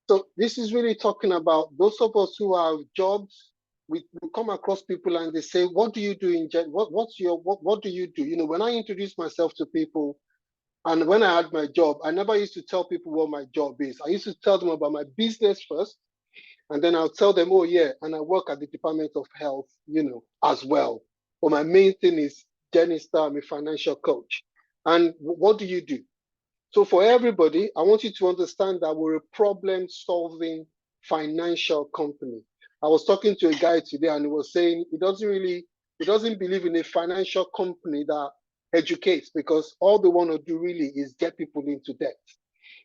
So this is really talking about those of us who have jobs. We come across people and they say, "What do you do in what do you do?" When I introduce myself to people, and when I had my job, I never used to tell people what my job is. I used to tell them about my business first, and then I'll tell them, "Oh yeah, and I work at the Department of Health, as well. But my main thing is Jenny Star, I'm a financial coach. And what do you do?" So for everybody, I want you to understand that we're a problem-solving financial company. I was talking to a guy today and he was saying he doesn't believe in a financial company that educates, because all they want to do really is get people into debt.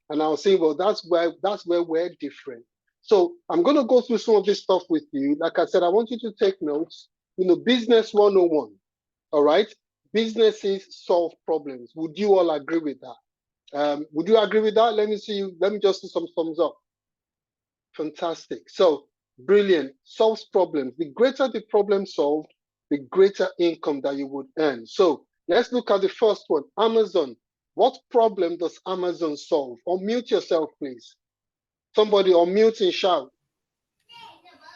And I was saying, well, that's where we're different. So I'm going to go through some of this stuff with you. Like I said, I want you to take notes. Business 101. All right. Businesses solve problems. Would you all agree with that? Would you agree with that? Let me see you. Let me just see some thumbs up. Fantastic. So brilliant. Solves problems. The greater the problem solved, the greater income that you would earn. So let's look at the first one. Amazon. What problem does Amazon solve? Unmute yourself, please. Somebody unmute and shout.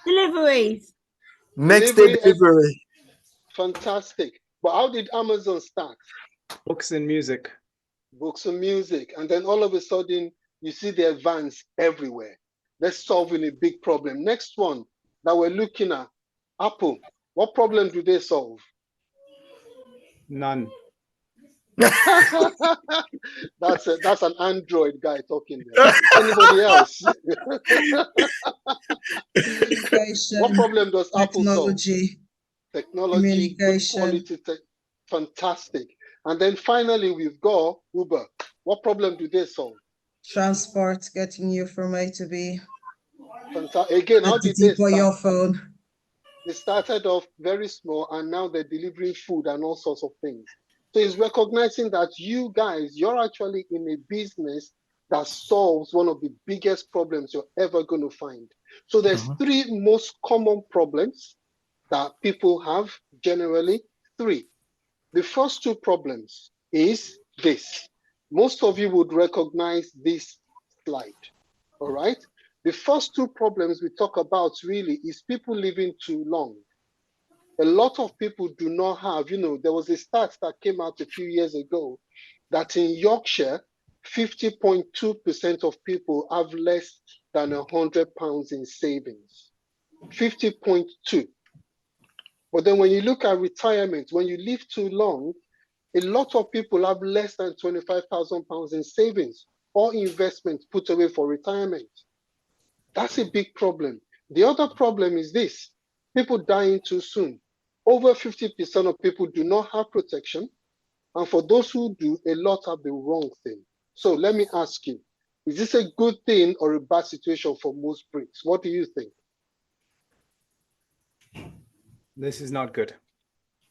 Deliveries. Next day delivery. Fantastic. But how did Amazon start? Books and music. Books and music. And then all of a sudden, you see their vans everywhere. They're solving a big problem. Next one that we're looking at, Apple. What problem do they solve? None. That's an Android guy talking there. Anybody else? What problem does Apple solve? Technology, good quality, fantastic. And then finally, we've got Uber. What problem do they solve? Transport, getting you from A to B. Fantastic. Again, how did they start? Your phone. They started off very small and now they're delivering food and all sorts of things. So it's recognizing that you guys, you're actually in a business that solves one of the biggest problems you're ever going to find. So there's three most common problems that people have generally. Three. The first two problems is this. Most of you would recognize this slide. All right. The first two problems we talk about really is people living too long. A lot of people do not have, there was a stat that came out a few years ago that in Yorkshire, 50.2% of people have less than £100 in savings. 50.2. But then when you look at retirement, when you live too long, a lot of people have less than £25,000 in savings or investments put away for retirement. That's a big problem. The other problem is this: people dying too soon. Over 50% of people do not have protection. And for those who do, a lot have the wrong thing. So let me ask you, is this a good thing or a bad situation for most Brits? What do you think? This is not good.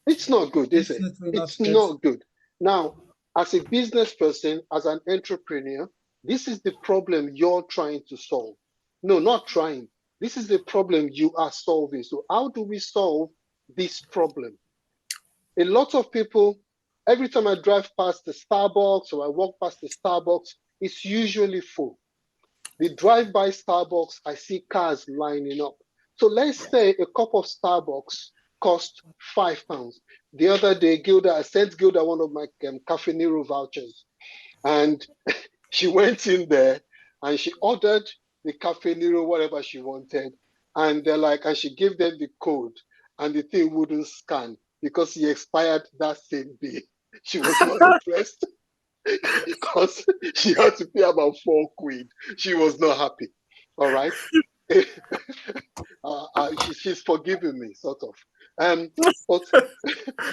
It's not good, is it? It's not good. Now, as a business person, as an entrepreneur, this is the problem you're trying to solve. No, not trying. This is the problem you are solving. So how do we solve this problem? A lot of people, every time I drive past the Starbucks or I walk past the Starbucks, it's usually full. The drive-by Starbucks, I see cars lining up. So let's say a cup of Starbucks cost £5. The other day, I sent Gilda one of my Cafe Nero vouchers, and she went in there and she ordered the Cafe Nero, whatever she wanted, and they're like, and she gave them the code, and the thing wouldn't scan because he expired that same day. She was not impressed because she had to pay about £4. She was not happy. All right. She's forgiven me, sort of. But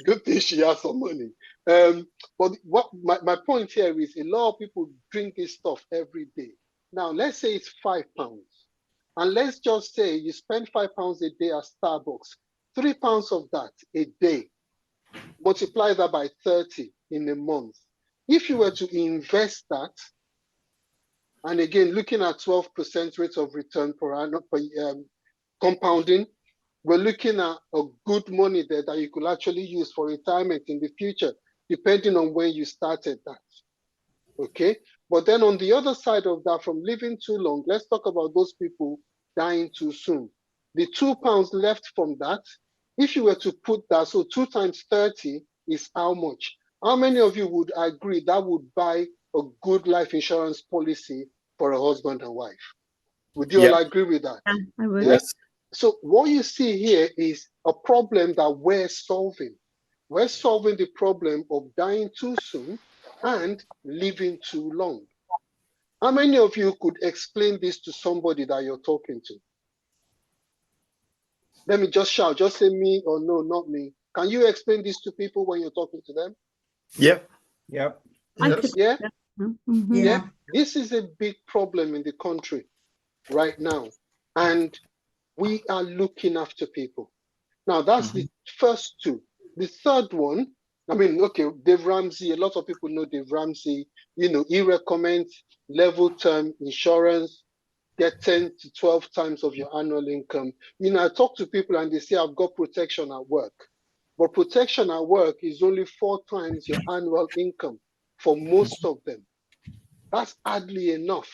good thing she has some money. But what my point here is, a lot of people drink this stuff every day. Now, let's say it's £5. And let's just say you spend £5 a day at Starbucks, £3 of that a day. Multiply that by 30 in a month. If you were to invest that, and again, looking at 12% rate of return per annum, compounding, we're looking at a good money there that you could actually use for retirement in the future, depending on when you started that. Okay. But then on the other side of that, from living too long, let's talk about those people dying too soon. The £2 left from that, if you were to put that, so 2 times 30 is how much? How many of you would agree that would buy a good life insurance policy for a husband and wife? Would you all Yeah. agree with that? Yeah, I would. Yeah. Yes. So what you see here is a problem that we're solving. We're solving the problem of dying too soon and living too long. How many of you could explain this to somebody that you're talking to? Let me just shout, just say me or no, not me. Can you explain this to people when you're talking to them? Yep. Yep. I Yes. could. Yeah, Mhm. yeah. This is a big problem in the country right now. And we are looking after people. Now, that's the first two. The third one, I mean, okay, Dave Ramsey, a lot of people know Dave Ramsey. You know, he recommends level term insurance, get 10 to 12 times of your annual income. You know, I talk to people and they say, I've got protection at work. But protection at work is only 4 times your annual income for most of them. That's hardly enough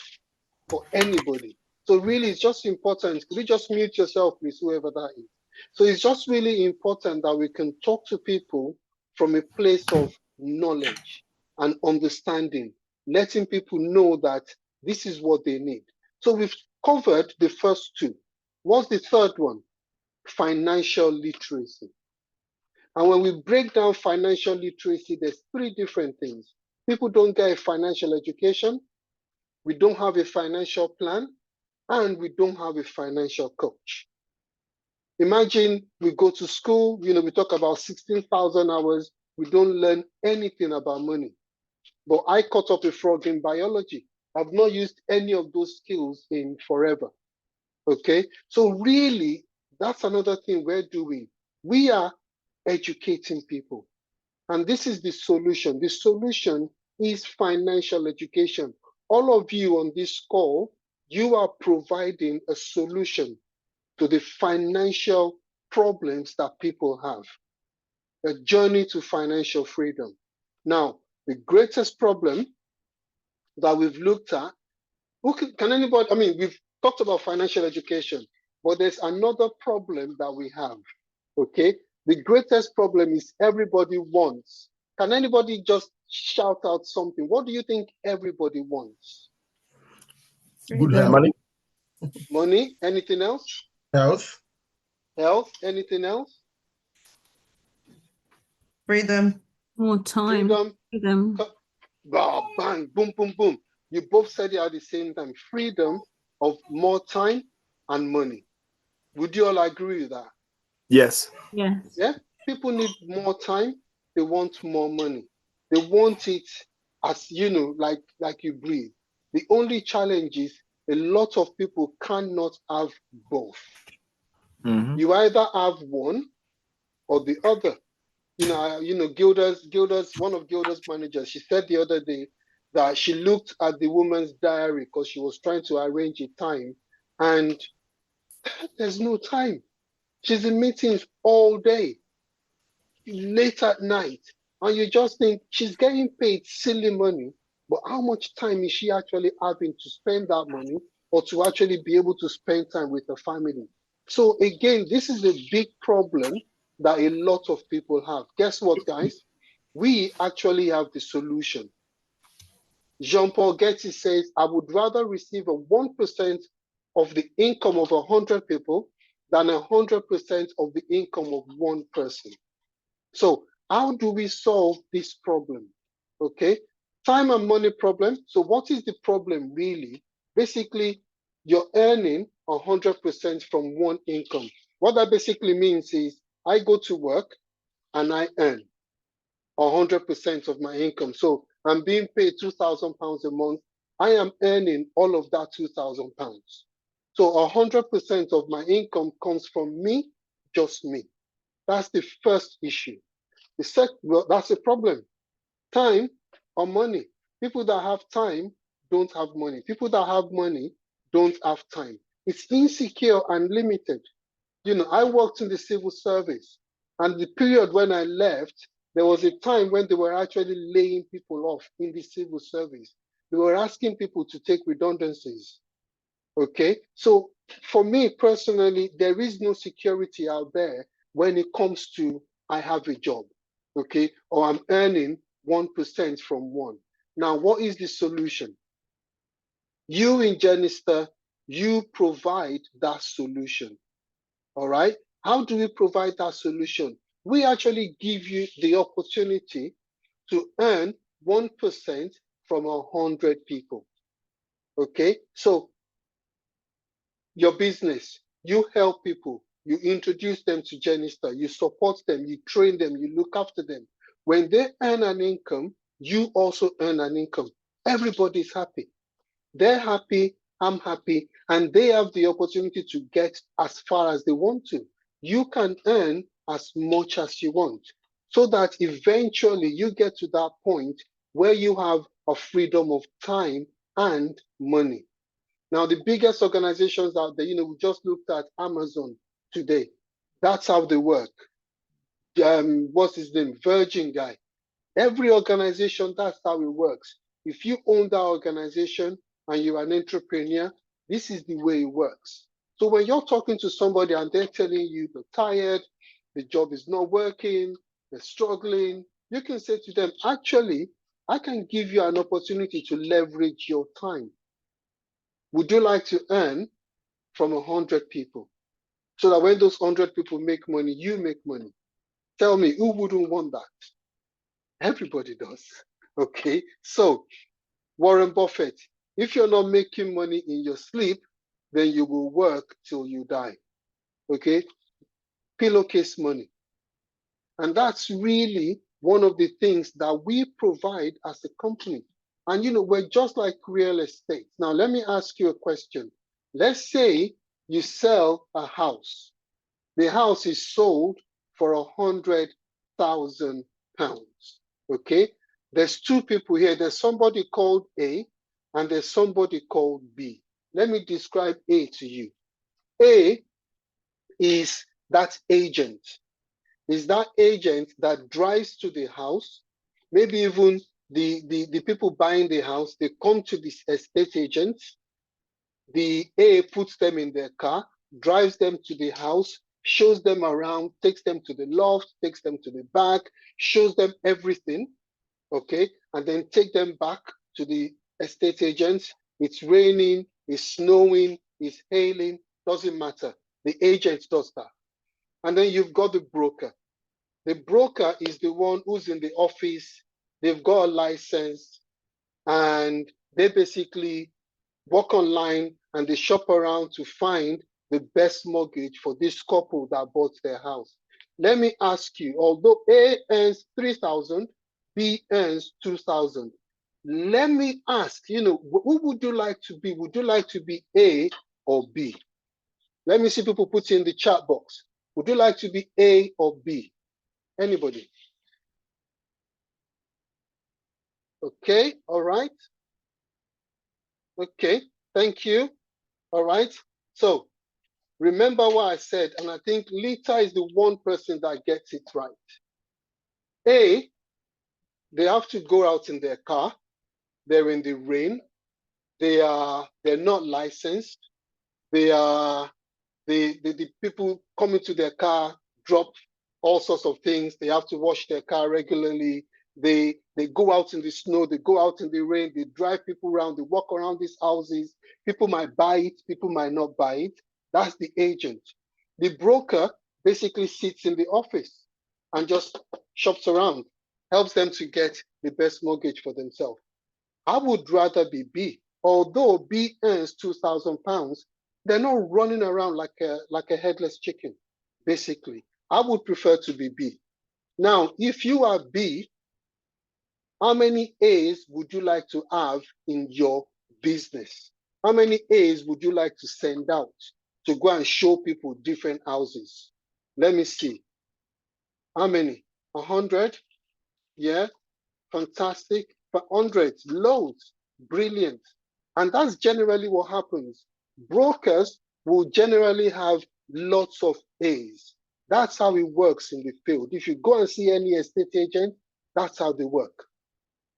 for anybody. So really, it's just important. Could you just mute yourself, please, whoever that is? So it's just really important that we can talk to people from a place of knowledge and understanding, letting people know that this is what they need. So we've covered the first two. What's the third one? Financial literacy. And when we break down financial literacy, there's 3 different things. People don't get a financial education. We don't have a financial plan, and we don't have a financial coach. Imagine we go to school, you know, we talk about 16,000 hours, we don't learn anything about money. But I caught up a frog in biology. I've not used any of those skills in forever. Okay, so really, that's another thing we're doing. We are educating people. And this is the solution. The solution is financial education. All of you on this call, you are providing a solution to the financial problems that people have, a journey to financial freedom. Now, the greatest problem that we've looked at, can anybody, I mean, we've talked about financial education, but there's another problem that we have, okay? The greatest problem is everybody wants. Can anybody just shout out something? What do you think everybody wants? Good health. Money. Money? Anything else? Health. Health? Anything else? Freedom. More time. Freedom? Freedom. Bang, boom, boom, boom. You both said it at the same time. Freedom of more time and money. Would you all agree with that? Yes. Yes. Yeah, people need more time. They want more money. They want it as, you know, like you breathe. The only challenge is a lot of people cannot have both. You either have one or the other. Gilda's one of Gilda's managers. She said the other day that she looked at the woman's diary because she was trying to arrange a time, and there's no time. She's in meetings all day, late at night, and you just think she's getting paid silly money, but how much time is she actually having to spend that money or to actually be able to spend time with her family? So again, this is a big problem that a lot of people have. Guess what, guys? We actually have the solution. Jean-Paul Getty says, I would rather receive a 1% of the income of 100 people than 100% of the income of one person. So how do we solve this problem? Okay, time and money problem. So what is the problem really? Basically, you're earning 100% from one income. What that basically means is I go to work and I earn 100% of my income. So I'm being paid £2,000 a month. I am earning all of that £2,000. So 100% of my income comes from me, just me. That's the first issue. Well, that's a problem. Time or money. People that have time don't have money. People that have money don't have time. It's insecure and limited. You know, I worked in the civil service, and the period when I left, There was a time when they were actually laying people off in the civil service. They were asking people to take redundancies. Okay, so for me personally, there is no security out there when it comes to I have a job, okay, or I'm earning 1% from one. Now, what is the solution? You in Genister, you provide that solution. All right. How do we provide that solution? We actually give you the opportunity to earn 1% from 100 people. Okay. So your business, you help people, you introduce them to Genister, you support them, you train them, you look after them. When they earn an income, you also earn an income. Everybody's happy. They're happy, I'm happy, and they have the opportunity to get as far as they want to. You can earn as much as you want, so that eventually you get to that point where you have a freedom of time and money. Now, the biggest organizations out there, we just looked at Amazon today. That's how they work. What's his name? Virgin guy. Every organization, that's how it works. If you own that organization and you're an entrepreneur, this is the way it works. So when you're talking to somebody and they're telling you they're tired, the job is not working, they're struggling, you can say to them, actually, I can give you an opportunity to leverage your time. Would you like to earn from 100 people? So that when those 100 people make money, you make money. Tell me, who wouldn't want that? Everybody does. Okay, so Warren Buffett, if you're not making money in your sleep, then you will work till you die. Okay, pillowcase money. And that's really one of the things that we provide as a company. And we're just like real estate. Now, let me ask you a question. Let's say you sell a house. The house is sold for £100,000. Okay, there's two people here. There's somebody called A and there's somebody called B. Let me describe A to you. A is that agent. Is that agent that drives to the house. Maybe even the people buying the house, they come to this estate agent. The A puts them in their car, drives them to the house, shows them around, takes them to the loft, takes them to the back, shows them everything, okay, and then take them back to the estate agents. It's raining, it's snowing, it's hailing, doesn't matter. The agent does that. And then you've got the broker. The broker is the one who's in the office, they've got a license, and they basically walk online and they shop around to find the best mortgage for this couple that bought their house. Let me ask you, although A earns 3,000, B earns 2,000. Let me ask, who would you like to be? Would you like to be A or B? Let me see people put in the chat box. Would you like to be A or B? Anybody? Okay, all right. Okay, thank you. All right. So remember what I said, and I think Lita is the one person that gets it right. A, they have to go out in their car. They're in the rain. They're not licensed. The people coming to their car drop all sorts of things. They have to wash their car regularly. They go out in the snow, they go out in the rain, they drive people around, they walk around these houses. People might buy it, people might not buy it. That's the agent. The broker basically sits in the office and just shops around, helps them to get the best mortgage for themselves. I would rather be B. Although B earns £2,000, they're not running around like a headless chicken, basically. I would prefer to be B. Now, if you are B, how many A's would you like to have in your business? How many A's would you like to send out to go and show people different houses? Let me see. How many? 100? Yeah, fantastic. For hundreds, loads, brilliant. And that's generally what happens. Brokers will generally have lots of A's. That's how it works in the field. If you go and see any estate agent, that's how they work.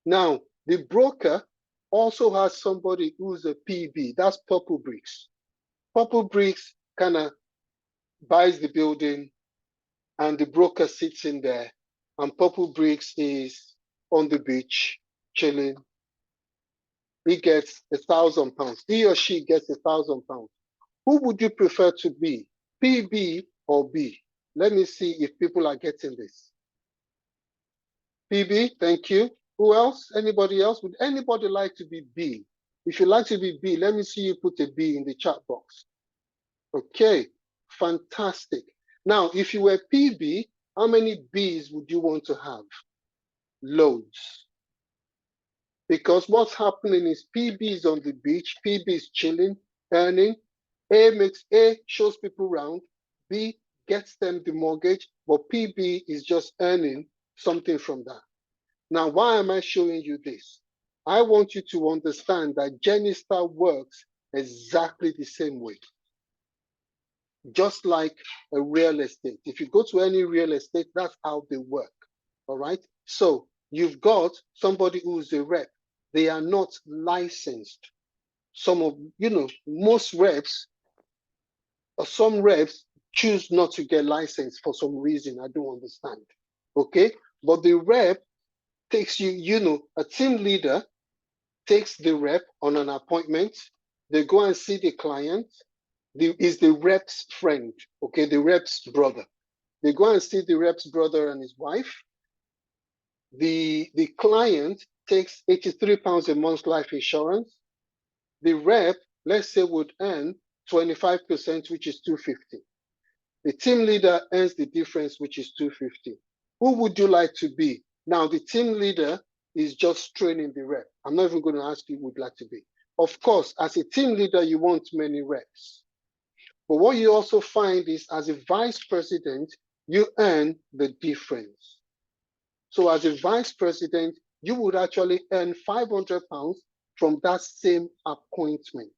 Now, the broker also has somebody who's a PB, that's Purple Bricks. Purple Bricks kind of buys the building and the broker sits in there, and Purple Bricks is on the beach chilling. He gets £1,000. He or she gets £1,000. Who would you prefer to be, PB or B? Let me see if people are getting this. PB, thank you. Who else? Anybody else? Would anybody like to be B? If you like to be B, let me see you put a B in the chat box. Okay, fantastic. Now, if you were PB, how many Bs would you want to have? Loads. Because what's happening is PB is on the beach, PB is chilling, earning. A shows people around, B gets them the mortgage, but PB is just earning something from that. Now, why am I showing you this? I want you to understand that Genistar works exactly the same way. Just like a real estate. If you go to any real estate, that's how they work. All right. So you've got somebody who's a rep. They are not licensed. Some of, most reps or some reps choose not to get licensed for some reason. I don't understand. Okay. But the rep takes you, a team leader takes the rep on an appointment. They go and see the client. Is the rep's friend, okay, the rep's brother. They go and see the rep's brother and his wife. The client takes £83 a month life insurance. The rep, let's say, would earn 25%, which is $250. The team leader earns the difference, which is $250. Who would you like to be? Now, the team leader is just training the rep. I'm not even going to ask you who would like to be. Of course, as a team leader, you want many reps. But what you also find is as a vice president, you earn the difference. So as a vice president, you would actually earn £500 from that same appointment.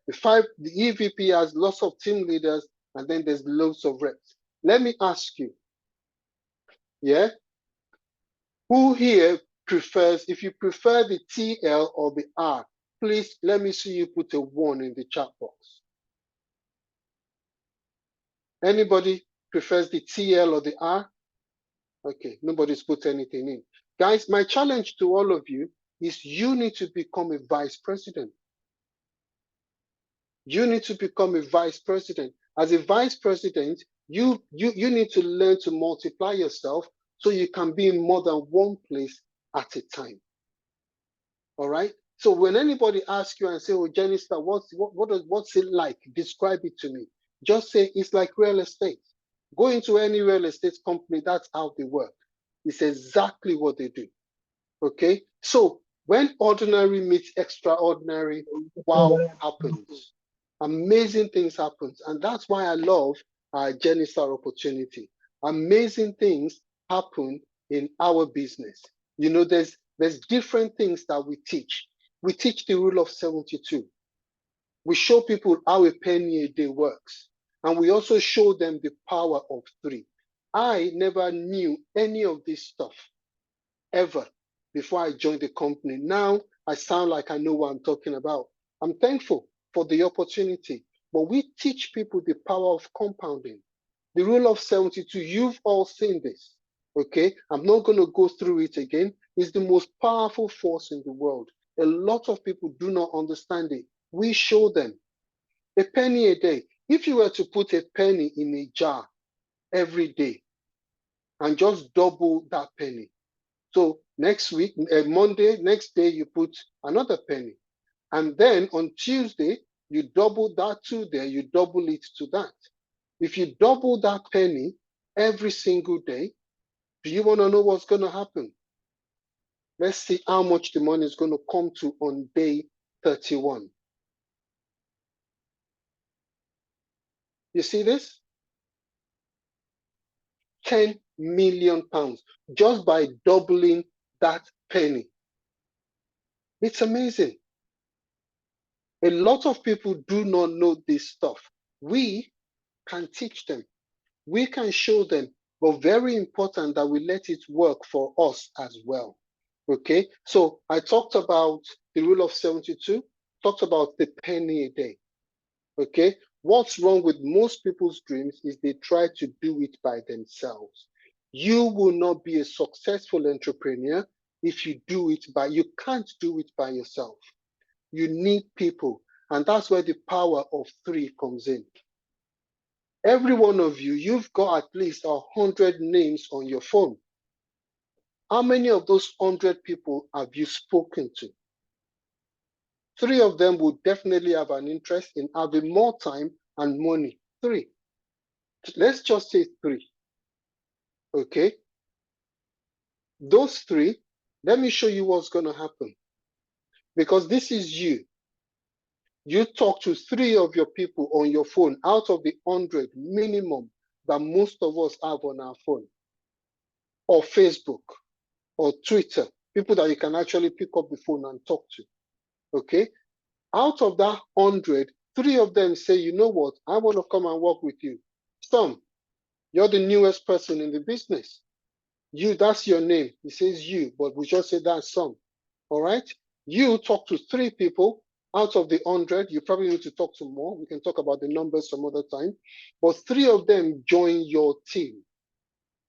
The EVP has lots of team leaders, and then there's loads of reps. Let me ask you, yeah, who here prefers, if you prefer the TL or the R, please let me see you put a 1 in the chat box. Anybody prefers the TL or the R? Okay, nobody's put anything in. Guys, my challenge to all of you is you need to become a vice president. You need to become a vice president. As a vice president, you need to learn to multiply yourself so you can be in more than one place at a time. All right? So when anybody asks you and say, oh, Genistar, what's it like? Describe it to me. Just say it's like real estate. Go into any real estate company, that's how they work. It's exactly what they do. Okay? So when ordinary meets extraordinary, wow happens. Amazing things happen. And that's why I love our Genistar opportunity. Amazing things happen in our business. You know, there's different things that we teach. We teach the rule of 72. We show people how a penny a day works. And we also show them the power of 3. I never knew any of this stuff ever before I joined the company. Now I sound like I know what I'm talking about. I'm thankful for the opportunity, but we teach people the power of compounding. The rule of 72, you've all seen this, okay? I'm not going to go through it again. It's the most powerful force in the world. A lot of people do not understand it. We show them. A penny a day. If you were to put a penny in a jar every day and just double that penny. So next week, Monday, next day, you put another penny. And then on Tuesday, you double that to there, you double it to that. If you double that penny every single day, do you want to know what's going to happen? Let's see how much the money is going to come to on day 31. You see this? £10 million just by doubling that penny. It's amazing. A lot of people do not know this stuff. We can teach them. We can show them, but very important that we let it work for us as well. Okay, so I talked about the rule of 72, talked about the penny a day. Okay, what's wrong with most people's dreams is they try to do it by themselves. You will not be a successful entrepreneur if you you can't do it by yourself. You need people, and that's where the power of 3 comes in. Every one of you, you've got at least 100 names on your phone. How many of those 100 people have you spoken to? 3 of them will definitely have an interest in having more time and money. 3. Let's just say 3. Okay. Those 3, let me show you what's going to happen. Because this is you. You talk to 3 of your people on your phone out of the 100 minimum that most of us have on our phone, or Facebook, or Twitter, people that you can actually pick up the phone and talk to. Okay. Out of that 100, 3 of them say, you know what, I want to come and work with you. Some, you're the newest person in the business. You, that's your name. It says you, but we just say that's some. All right. You talk to 3 people out of the 100. You probably need to talk to more. We can talk about the numbers some other time. But 3 of them join your team.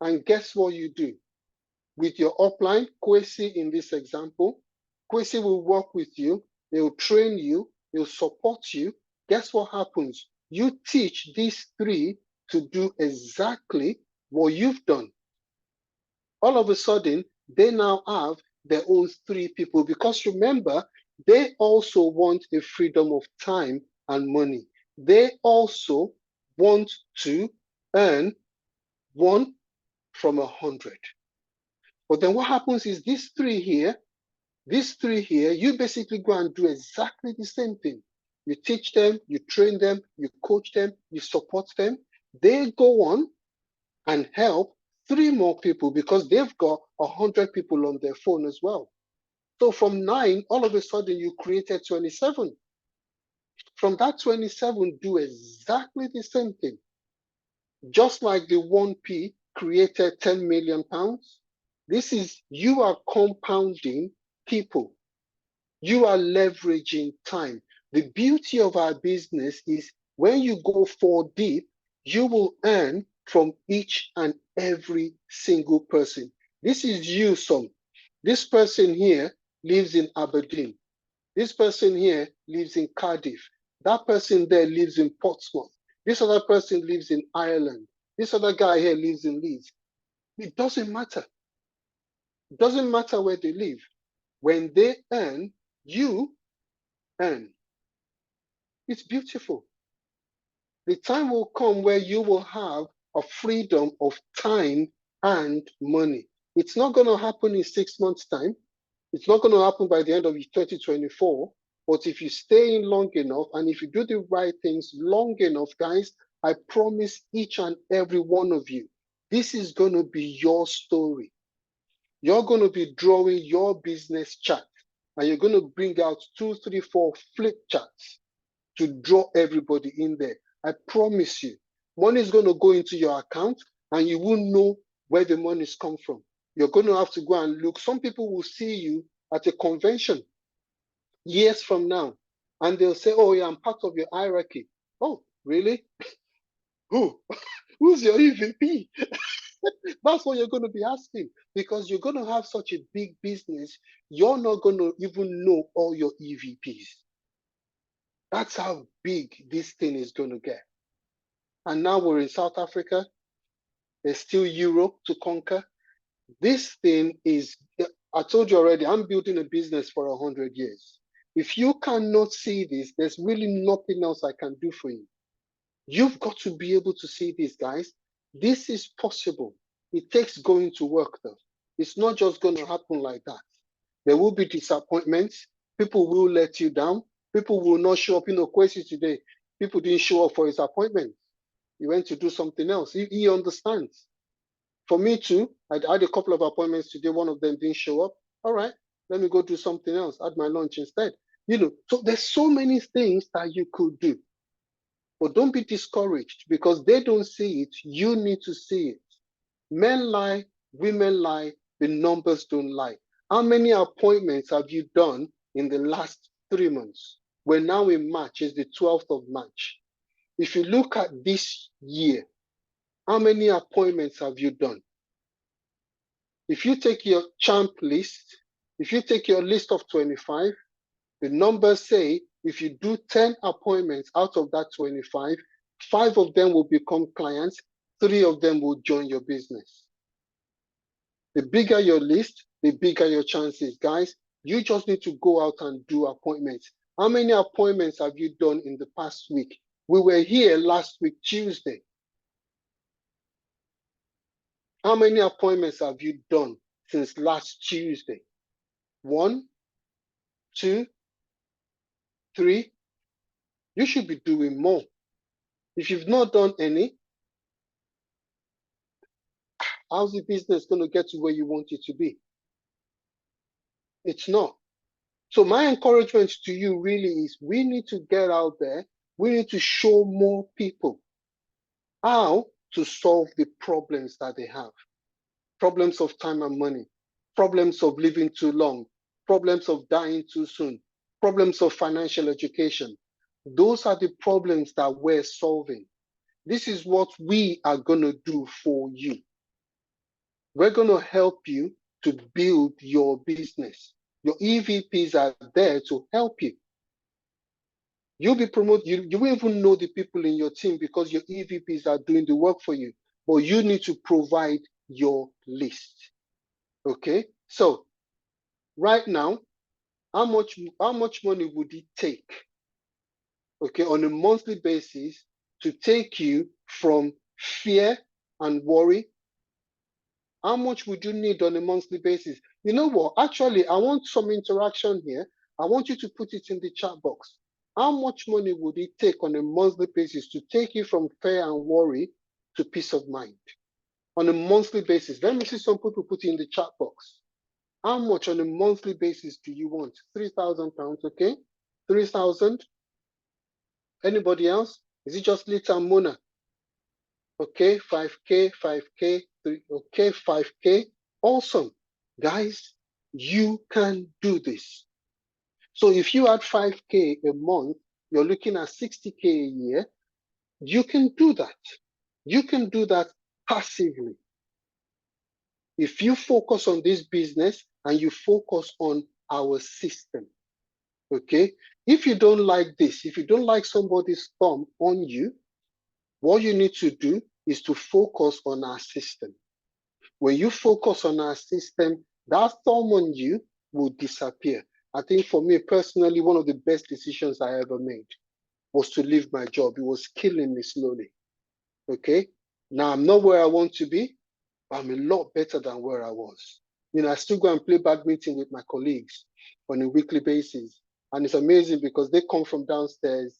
And guess what you do? With your upline, Kwesi in this example, Kwesi will work with you. They'll train you. They'll support you. Guess what happens? You teach these 3 to do exactly what you've done. All of a sudden, they now have their own 3 people, because remember, they also want a freedom of time and money. They also want to earn 1 from 100. But then what happens is these 3 here, you basically go and do exactly the same thing. You teach them, you train them, you coach them, you support them. They go on and help 3 more people because they've got 100 people on their phone as well. So from 9, all of a sudden you created 27. From that 27, do exactly the same thing. Just like the 1P created 10 million pounds, this is, you are compounding people. You are leveraging time. The beauty of our business is when you go 4 deep, you will earn from each and every single person. This is you, son. This person here lives in Aberdeen. This person here lives in Cardiff. That person there lives in Portsmouth. This other person lives in Ireland. This other guy here lives in Leeds. It doesn't matter. It doesn't matter where they live. When they earn, you earn. It's beautiful. The time will come where you will have a freedom of time and money. It's not going to happen in 6 months' time. It's not going to happen by the end of 2024. But if you stay in long enough and if you do the right things long enough, guys, I promise each and every one of you, this is going to be your story. You're going to be drawing your business chart and you're going to bring out 2, 3, 4 flip charts to draw everybody in there. I promise you, money is going to go into your account and you won't know where the money's come from. You're going to have to go and look. Some people will see you at a convention years from now and they'll say, oh yeah, I'm part of your hierarchy. Oh, really? Who? Who's your EVP? That's what you're going to be asking, because you're going to have such a big business, you're not going to even know all your EVPs. That's how big this thing is going to get. And now we're in South Africa. There's still Europe to conquer. This thing is, I told you already, I'm building a business for 100 years. If you cannot see this, there's really nothing else I can do for you. You've got to be able to see this, guys. This is possible. It takes going to work, though. It's not just going to happen like that. There will be disappointments. People will let you down. People will not show up. Kwesi today, people didn't show up for his appointment. He went to do something else. He understands. For me too, I had a couple of appointments today. One of them didn't show up. All right, let me go do something else. Had my lunch instead. So there's so many things that you could do. But don't be discouraged because they don't see it. You need to see it. Men lie, women lie, the numbers don't lie. How many appointments have you done in the last 3 months? We're now in March, it's the 12th of March. If you look at this year, how many appointments have you done? If you take your champ list, if you take your list of 25, the numbers say if you do 10 appointments out of that 25, 5 of them will become clients, 3 of them will join your business. The bigger your list, the bigger your chances. Guys, you just need to go out and do appointments. How many appointments have you done in the past week? We were here last week, Tuesday. How many appointments have you done since last Tuesday? 1, 2, 3. You should be doing more. If you've not done any, how's the business going to get to where you want it to be? It's not. So my encouragement to you really is we need to get out there. We need to show more people how to solve the problems that they have. Problems of time and money, problems of living too long, problems of dying too soon, problems of financial education. Those are the problems that we're solving. This is what we are going to do for you. We're going to help you to build your business. Your EVPs are there to help you. You'll be promoted. You won't even know the people in your team because your EVPs are doing the work for you. But you need to provide your list. Okay? So right now, how much money would it take, okay, on a monthly basis to take you from fear and worry? How much would you need on a monthly basis? You know what? Actually, I want some interaction here. I want you to put it in the chat box. How much money would it take on a monthly basis to take you from fear and worry to peace of mind? On a monthly basis. Let me see some people put it in the chat box. How much on a monthly basis do you want? £3,000, okay? 3,000. Anybody else? Is it just Lita and Mona? Okay, 5K, 5K, 3, okay, 5K. Awesome. Guys, you can do this. So if you add 5K a month, you're looking at 60K a year. You can do that. You can do that passively. If you focus on this business and you focus on our system, okay? If you don't like this, if you don't like somebody's thumb on you, what you need to do is to focus on our system. When you focus on our system, that thumb on you will disappear. I think for me personally, one of the best decisions I ever made was to leave my job. It was killing me slowly, okay? Now I'm not where I want to be, but I'm a lot better than where I was. You know, I still go and play badminton with my colleagues on a weekly basis. And it's amazing because they come from downstairs,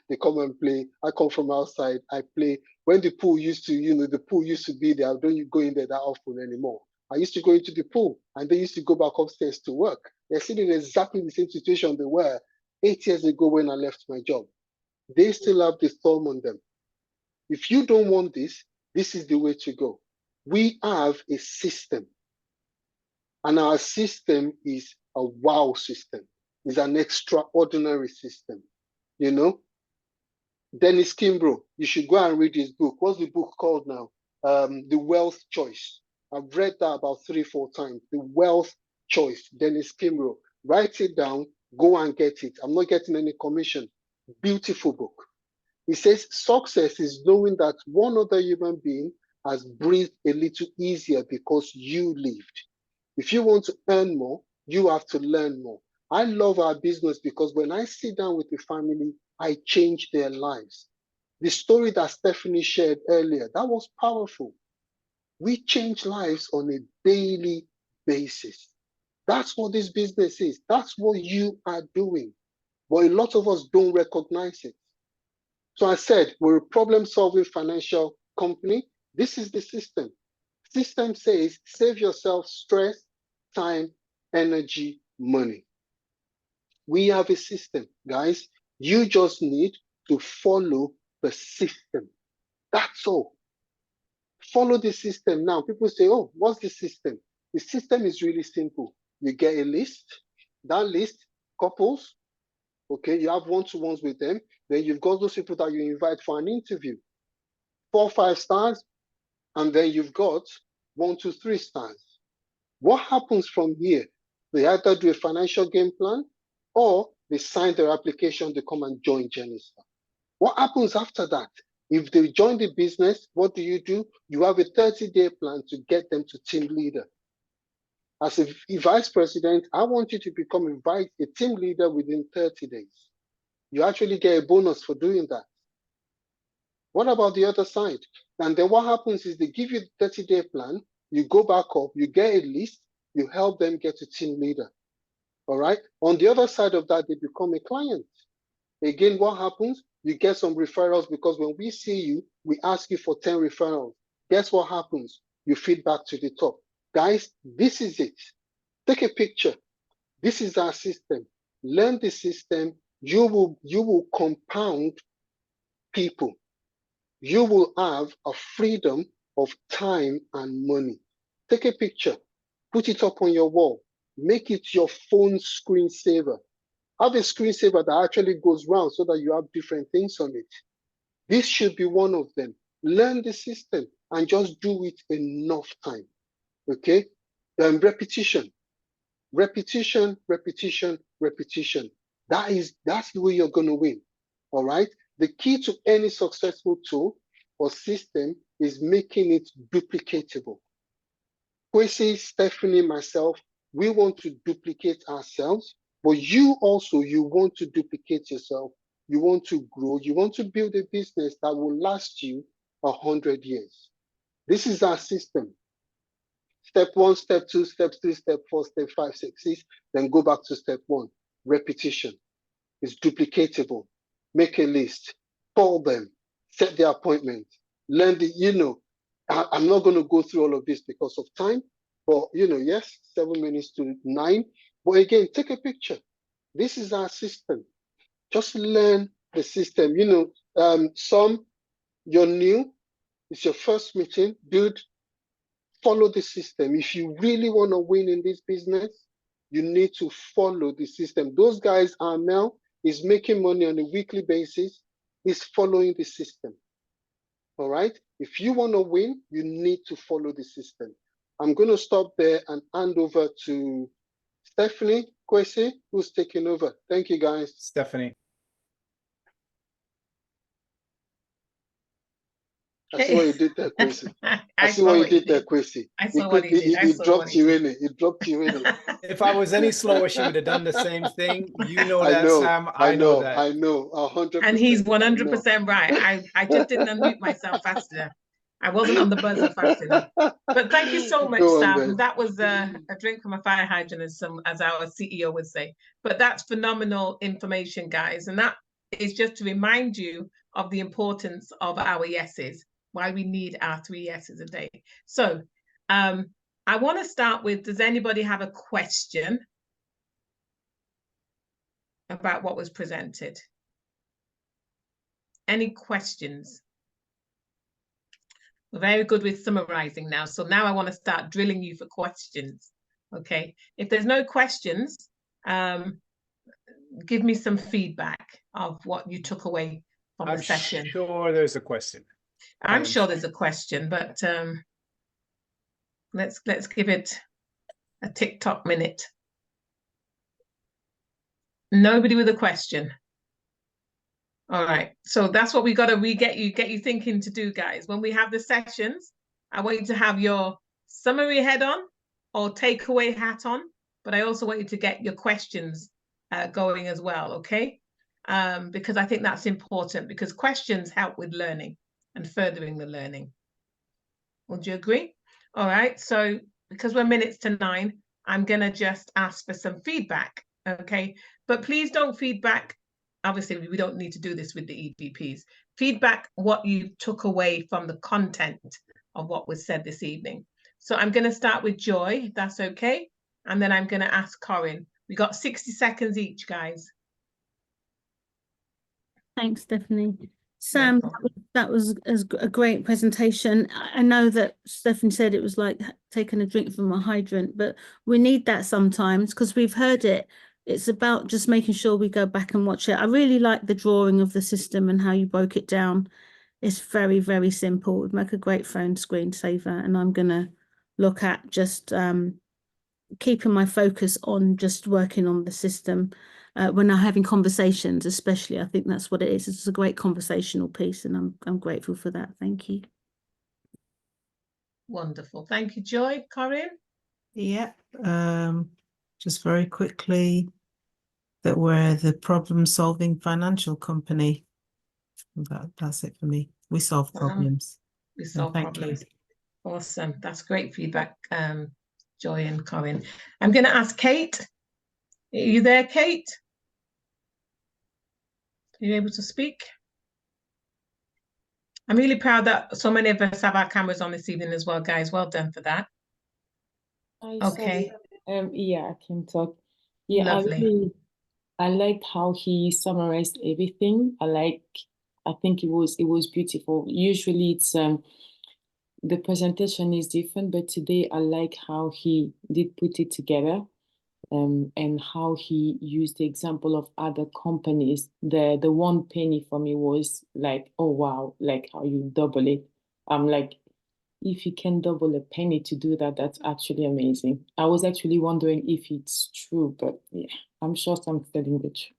they come and play. I come from outside, I play. When the pool used to, the pool used to be there, I don't go in there that often anymore. I used to go into the pool and they used to go back upstairs to work. They're sitting in exactly the same situation they were 8 years ago when I left my job. They still have the thumb on them. If you don't want this, this is the way to go. We have a system, and our system is a wow system. It's an extraordinary system. You know, Dennis Kimbrough, you should go and read his book. What's the book called now? The Wealth Choice. I've read that about 3-4 times. The Wealth Choice, Dennis Kimbrough. Write it down, go and get it. I'm not getting any commission. Beautiful book. He says success is knowing that one other human being has breathed a little easier because you lived. If you want to earn more, you have to learn more. I love our business because when I sit down with the family, I change their lives. The story that Stephanie shared earlier, that was powerful. We change lives on a daily basis. That's what this business is. That's what you are doing. But a lot of us don't recognize it. So I said, we're a problem-solving financial company. This is the system. System says, save yourself stress, time, energy, money. We have a system, guys. You just need to follow the system. That's all. Follow the system. Now, people say, oh, what's the system? The system is really simple. You get a list. That list, couples, okay, you have one-to-ones with them. Then you've got those people that you invite for an interview. 4, 5 stars. And then you've got 1, 2, 3 stars. What happens from here? They either do a financial game plan or they sign their application, they come and join Genistar. What happens after that? If they join the business, what do? You have a 30-day plan to get them to team leader. As a vice president, I want you to become a team leader within 30 days. You actually get a bonus for doing that. What about the other side? And then what happens is they give you the 30-day plan, you go back up, you get a list, you help them get a team leader. All right? On the other side of that, they become a client. Again, what happens? You get some referrals because when we see you, we ask you for 10 referrals. Guess what happens? You feed back to the top. Guys, this is it. Take a picture. This is our system. Learn the system. You will compound people. You will have a freedom of time and money. Take a picture. Put it up on your wall. Make it your phone screensaver. Have a screensaver that actually goes round so that you have different things on it. This should be one of them. Learn the system and just do it enough time. Okay? Repetition. Repetition, repetition, repetition. That's the way you're going to win. All right? The key to any successful tool or system is making it duplicatable. Kwesi, Stephanie, myself, we want to duplicate ourselves, but you want to duplicate yourself. You want to grow. You want to build a business that will last you 100 years. This is our system. Step 1, step 2, step 3, step 4, step 5, 6, 6. Then go back to step 1. Repetition. It's duplicatable. Make a list. Call them. Set the appointment. Learn the, I'm not going to go through all of this because of time, but, yes, 7 minutes to 9. But again, take a picture. This is our system. Just learn the system. Some, you're new. It's your first meeting. Dude, follow the system. If you really want to win in this business, you need to follow the system. Those guys, Mel is making money on a weekly basis, is following the system. All right? If you want to win, you need to follow the system. I'm going to stop there and hand over to Stephanie Kwesi, who's taking over. Thank you, guys. Stephanie. I see what you did there, Kwesi. I see what you did there, Kwesi. I saw what he did. He dropped you in it. He dropped you in it. If I was any slower, she would have done the same thing. You know I that, know, Sam. I know that. I know, 100%. And he's 100% right. I just didn't unmute myself fast enough. I wasn't on the buzzer fast enough. But thank you so much, Sam. That was a drink from a fire hydrant, as our CEO would say. But that's phenomenal information, guys. And that is just to remind you of the importance of our yeses, why we need our 3 yeses a day. So I want to start with, does anybody have a question about what was presented? Any questions? We're very good with summarizing now. So now I want to start drilling you for questions. Okay. If there's no questions, give me some feedback of what you took away from the session. I'm sure there's a question. I'm sure there's a question, but let's give it a TikTok minute. Nobody with a question. All right, so that's what we got to get you thinking to do, guys. When we have the sessions, I want you to have your summary head on or takeaway hat on, but I also want you to get your questions going as well, okay? Because I think that's important, because questions help with learning and furthering the learning. Would you agree? All right, so because we're minutes to 9, I'm gonna just ask for some feedback, okay? But please don't feedback. Obviously, we don't need to do this with the EVPs. Feedback what you took away from the content of what was said this evening. So I'm going to start with Joy, if that's okay. And then I'm going to ask Corinne. We got 60 seconds each, guys. Thanks, Stephanie. Sam, problem. that was a great presentation. I know that Stephanie said it was like taking a drink from a hydrant, but we need that sometimes because we've heard it. It's about just making sure we go back and watch it. I really like the drawing of the system and how you broke it down. It's very, very simple. It would make a great phone screensaver, and I'm going to look at just keeping my focus on just working on the system when I'm having conversations, especially. I think that's what it is. It's a great conversational piece, and I'm grateful for that. Thank you. Wonderful. Thank you, Joy. Corinne? Yeah, just very quickly, that we're the problem-solving financial company. That's it for me. We solve problems. We solve thank problems. you. Awesome. That's great feedback, Joy and Corinne. I'm going to ask Kate. Are you there, Kate? Are you able to speak? I'm really proud that so many of us have our cameras on this evening as well, guys. Well done for that. Okay. Yeah, I can talk. Yeah, Lovely. I liked how he summarized everything. I think it was beautiful. Usually it's the presentation is different, but today I like how he did put it together. And how he used the example of other companies. The 1 penny for me was like, oh wow, like how you double it. I'm like, if you can double a penny to do that, that's actually amazing. I was actually wondering if it's true, but yeah, I'm sure I'm telling the truth.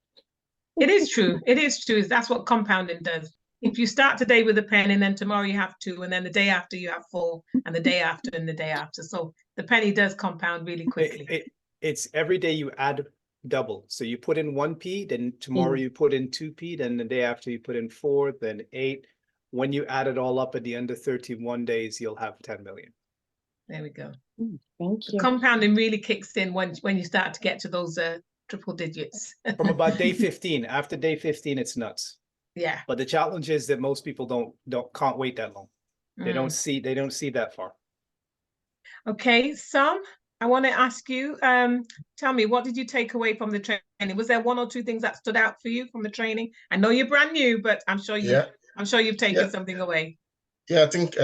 It is true. It is true. That's what compounding does. If you start today with a penny, and then tomorrow you have 2, and then the day after you have 4, and the day after and the day after. So the penny does compound really quickly. It's every day you add double. So you put in 1p, then tomorrow you put in 2p, then the day after you put in 4, then 8. When you add it all up at the end of 31 days, you'll have 10 million. There we go. Thank you. Compounding really kicks in when you start to get to those triple digits. From about day 15. After day 15, it's nuts. Yeah. But the challenge is that most people can't wait that long. They don't see that far. Okay, Sam, I want to ask you, tell me, what did you take away from the training? Was there 1 or 2 things that stood out for you from the training? I know you're brand new, but I'm sure you've taken something away. Yeah, I think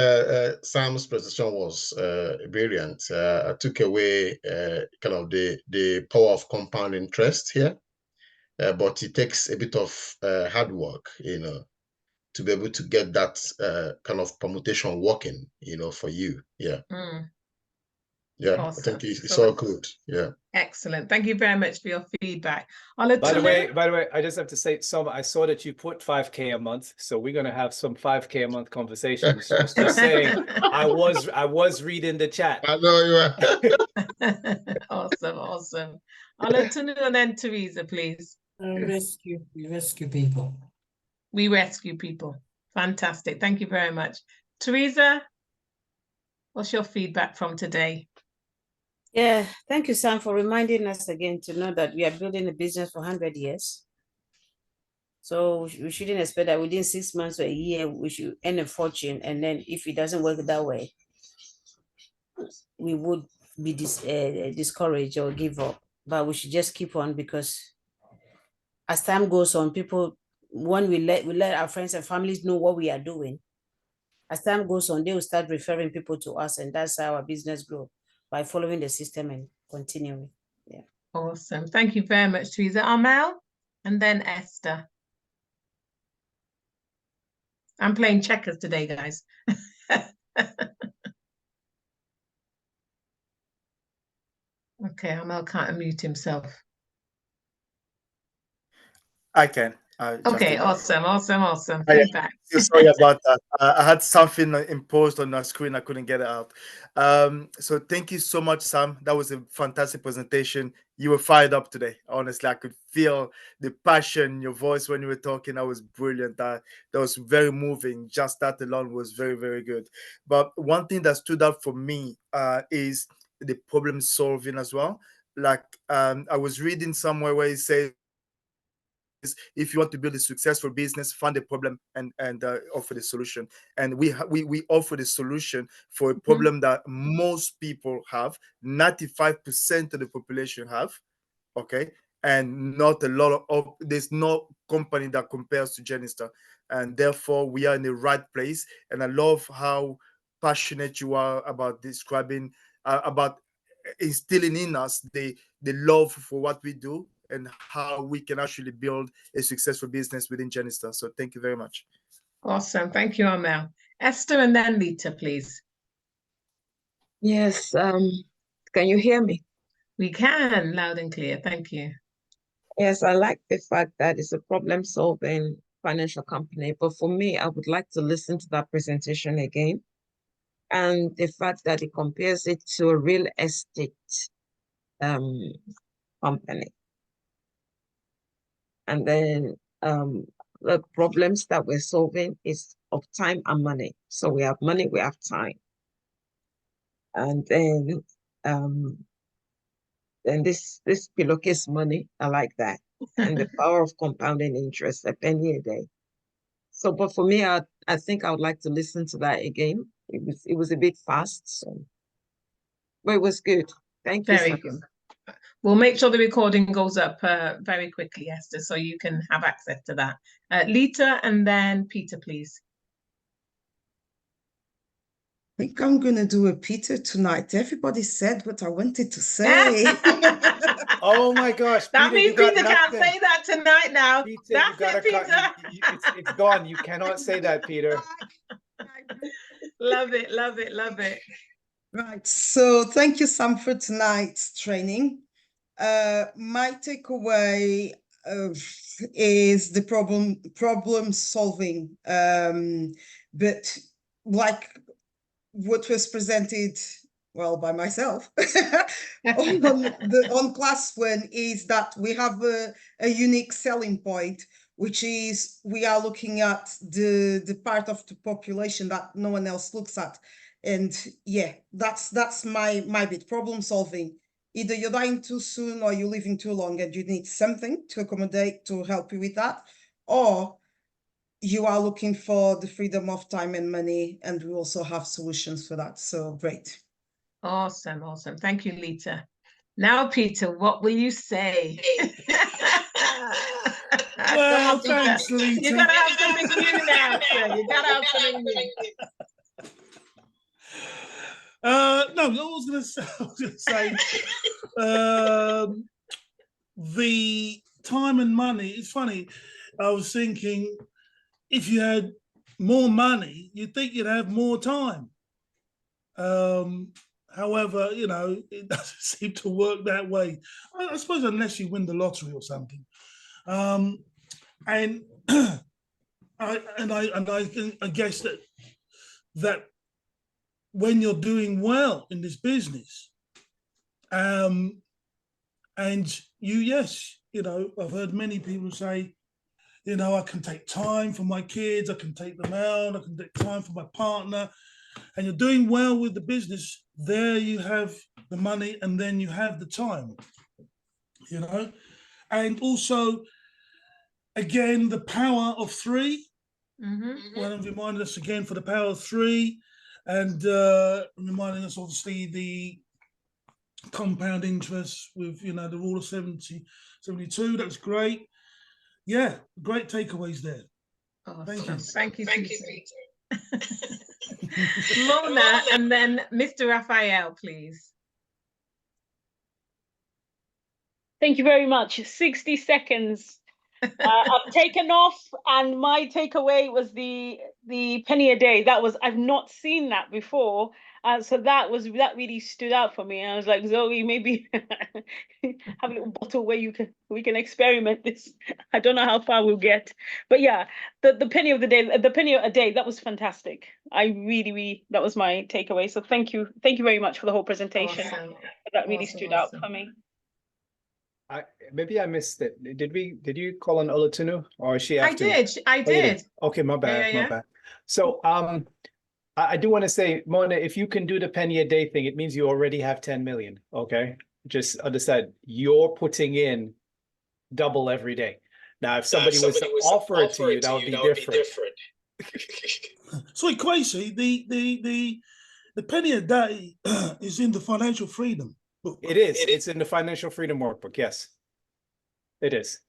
Sam's presentation was brilliant. I took away kind of the power of compound interest here, but it takes a bit of hard work, to be able to get that kind of permutation working, for you. Yeah. Yeah, Awesome. I think it's all good. Yeah. Excellent. Thank you very much for your feedback. By the way, I just have to say, I saw that you put 5K a month, so we're gonna have some 5K a month conversations. Just saying, I was reading the chat. I know you are. Awesome. Olatunu and then Teresa, please. We rescue people. We rescue people. Fantastic. Thank you very much. Teresa, what's your feedback from today? Yeah, thank you, Sam, for reminding us again to know that we are building a business for 100 years. So we shouldn't expect that within 6 months or a year, we should earn a fortune. And then if it doesn't work that way, we would be discouraged or give up. But we should just keep on, because as time goes on, when we let our friends and families know what we are doing, as time goes on, they will start referring people to us, and that's how our business grows, by following the system and continuing. Yeah. Awesome. Thank you very much, Teresa. Amel, and then Esther. I'm playing checkers today, guys. Okay, Amel can't unmute himself. I can. Okay, awesome. Yeah, Feedback. sorry about that. I had something imposed on the screen. I couldn't get it out. So thank you so much, Sam. That was a fantastic presentation. You were fired up today. Honestly, I could feel the passion in your voice when you were talking. That was brilliant. That was very moving. Just that alone was very, very good. But one thing that stood out for me is the problem solving as well. Like I was reading somewhere where it says, if you want to build a successful business, find a problem and offer the solution. And we offer the solution for a problem that most people have, 95% of the population have. Okay, and not a lot of there's no company that compares to Jenister, and therefore we are in the right place. And I love how passionate you are about describing, about instilling in us the love for what we do and how we can actually build a successful business within Jenister. So thank you very much. Awesome. Thank you, Amel. Esther and then Lita, please. Yes, can you hear me? We can, loud and clear. Thank you. Yes, I like the fact that it's a problem-solving financial company, but for me, I would like to listen to that presentation again. And the fact that it compares it to a real estate company. And then the problems that we're solving is of time and money. So we have money, we have time. And then this pillowcase money, I like that. And the power of compounding interest, a penny a day. So, but for me, I think I would like to listen to that again. It was a bit fast, so but it was good. Thank you. Very good. We'll make sure the recording goes up very quickly, Esther, so you can have access to that. Lita and then Peter, please. I think I'm going to do a Peter tonight. Everybody said what I wanted to say. Oh my gosh. That Peter, means Peter can't say that tonight now. Peter, That's it, Peter. It's gone. You cannot say that, Peter. Love it, love it, love it. Right. So thank you, Sam, for tonight's training. My takeaway is the problem solving. But like what was presented, well, by myself on class one, is that we have a unique selling point, which is we are looking at the part of the population that no one else looks at. And yeah, that's my bit, problem solving. Either you're dying too soon or you're living too long and you need something to accommodate to help you with that, or you are looking for the freedom of time and money, and we also have solutions for that. So great. Awesome, awesome. Thank you, Lita. Now, Peter, what will you say? Well, thanks, Lita. You gotta have something new now, sir. You gotta have something new. No, I was gonna say the time and money. It's funny. I was thinking, if you had more money, you'd think you'd have more time. However, you know, it doesn't seem to work that way. I suppose unless you win the lottery or something. And I guess that when you're doing well in this business, and yes, you know, I've heard many people say, you know, I can take time for my kids, I can take them out, I can take time for my partner, and you're doing well with the business. There you have the money, and then you have the time, you know. And also, again, the power of three. Well, reminded us again for the power of three, and reminding us obviously the compound interest with, you know, the rule of 72. That's great. Yeah, great takeaways there. Awesome. Thank you, Peter. Mona, and then Mr. Raphael, please. Thank you very much. 60 seconds. I've taken off, and my takeaway was the penny a day. I've not seen that before, so that really stood out for me. And I was like, Zoe, maybe have a little bottle where we can experiment this. I don't know how far we'll get, but yeah, the penny of the day, the penny a day, that was fantastic. I really that was my takeaway. So thank you very much for the whole presentation. Awesome. That really stood out for me. Maybe I missed it. Did you call on Olutunu, or is she after me? I did. Okay, my bad, my bad. So I do want to say, Mona, if you can do the penny a day thing, it means you already have 10 million. Okay, just understand you're putting in double every day. Now, if somebody was to offer it to you, that would be different. So, Kwesi, the penny a day is in the financial freedom book. It is. It's in the financial freedom workbook. Yes. It is.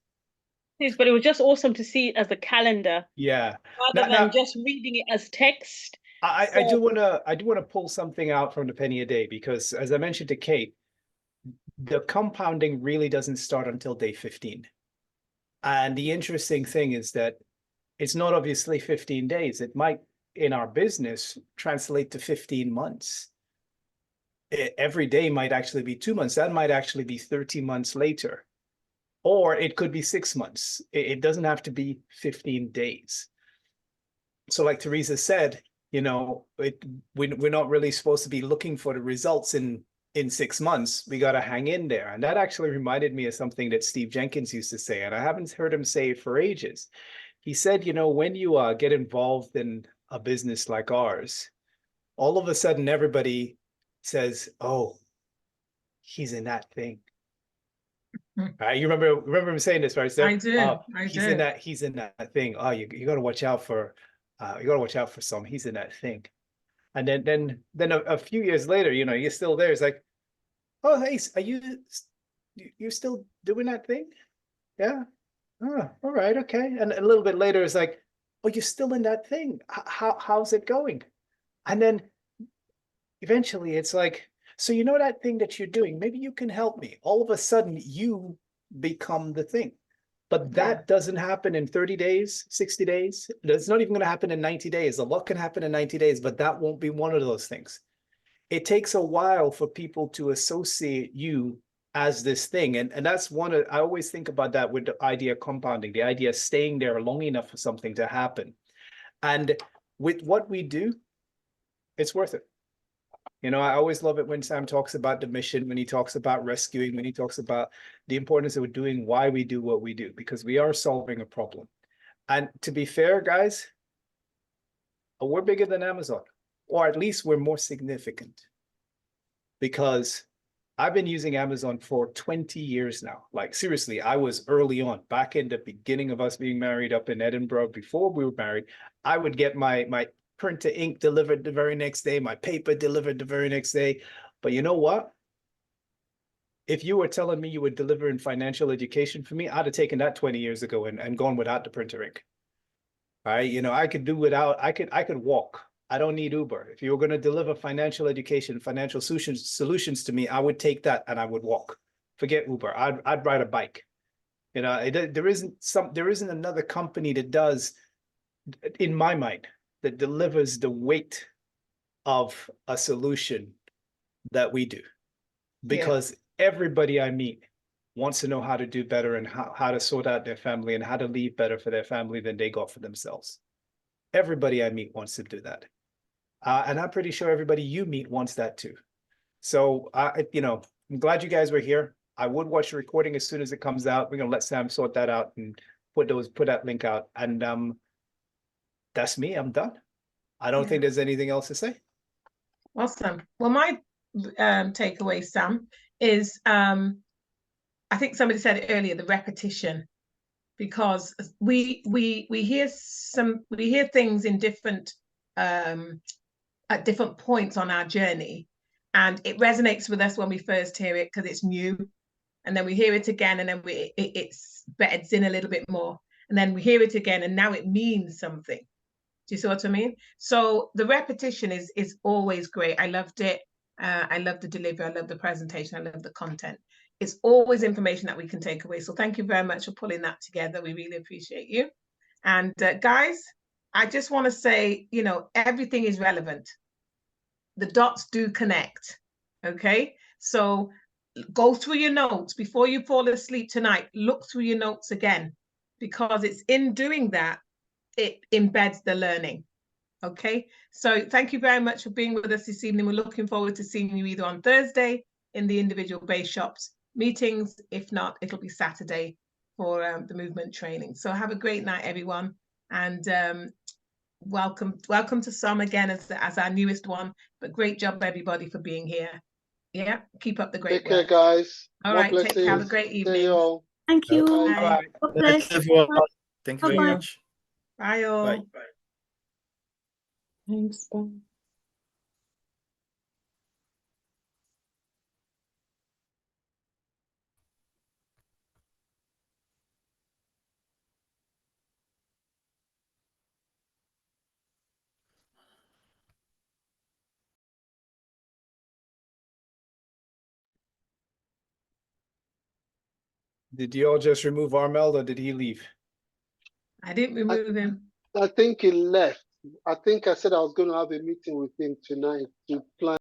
But it was just awesome to see it as a calendar Yeah. rather than just reading it as text. I do wanna pull something out from the penny a day, because as I mentioned to Kate, the compounding really doesn't start until day 15. And the interesting thing is that it's not obviously 15 days. It might, in our business, translate to 15 months. Every day might actually be 2 months. That might actually be 30 months later. Or it could be 6 months. It doesn't have to be 15 days. So like Teresa said, you know, we're not really supposed to be looking for the results in 6 months. We got to hang in there. And that actually reminded me of something that Steve Jenkins used to say, and I haven't heard him say it for ages. He said, you know, when you get involved in a business like ours, all of a sudden everybody says, oh, he's in that thing. Right? You remember him saying this, right? So, I do. He's in that thing. Oh, you got to watch out for some. He's in that thing. And then a few years later, you know, you're still there. It's like, oh, hey, are you're still doing that thing? Yeah. Oh, all right, okay. And a little bit later, it's like, oh, you're still in that thing. How's it going? And then eventually it's like, so you know that thing that you're doing, maybe you can help me. All of a sudden you become the thing. But that doesn't happen in 30 days, 60 days. It's not even going to happen in 90 days. A lot can happen in 90 days, but that won't be one of those things. It takes a while for people to associate you as this thing. And that's I always think about that with the idea of compounding, the idea of staying there long enough for something to happen. And with what we do, it's worth it. You know, I always love it when Sam talks about the mission, when he talks about rescuing, when he talks about the importance of doing why we do what we do, because we are solving a problem. And to be fair, guys, we're bigger than Amazon, or at least we're more significant, because I've been using Amazon for 20 years now. Like seriously, I was early on, back in the beginning of us being married up in Edinburgh. Before we were married, I would get my printer ink delivered the very next day, my paper delivered the very next day. But you know what? If you were telling me you were delivering financial education for me, I'd have taken that 20 years ago and gone without the printer ink. All right, you know, I could do without, I could walk. I don't need Uber. If you were going to deliver financial education, financial solutions to me, I would take that and I would walk. Forget Uber. I'd ride a bike. You know, there isn't another company that does, in my mind, that delivers the weight of a solution that we do. Because everybody I meet wants to know how to do better and how to sort out their family and how to leave better for their family than they got for themselves. Everybody I meet wants to do that. And I'm pretty sure everybody you meet wants that too. So, you know, I'm glad you guys were here. I would watch the recording as soon as it comes out. We're going to let Sam sort that out and put that link out. And that's me. I'm done. I don't think there's anything else to say. Awesome. Well, my takeaway, Sam, is I think somebody said it earlier, the repetition, because we hear things in different at different points on our journey, and it resonates with us when we first hear it because it's new, and then we hear it again, and then it's beds in a little bit more, and then we hear it again, and now it means something. Do you see what I mean? So the repetition is always great. I loved it. I love the delivery. I love the presentation. I love the content. It's always information that we can take away. So thank you very much for pulling that together. We really appreciate you. And guys, I just want to say, you know, everything is relevant. The dots do connect. Okay. So go through your notes before you fall asleep tonight. Look through your notes again, because it's in doing that it embeds the learning. Okay, so thank you very much for being with us this evening. We're looking forward to seeing you either on Thursday in the individual base shops meetings. If not, it'll be Saturday for the movement training. So have a great night, everyone, and welcome to Sam again as our newest one. But great job, everybody, for being here. Yeah, keep up the great Take care, work. guys. All right, take care. Have a great evening. See you all. Thank you. Bye. God bless. Everyone. Thank you very Bye-bye. much. Bye all. Bye. Thanks, bye. Did you all just remove Armel, or did he leave? I didn't remove him. I think he left. I think I said I was going to have a meeting with him tonight to plan.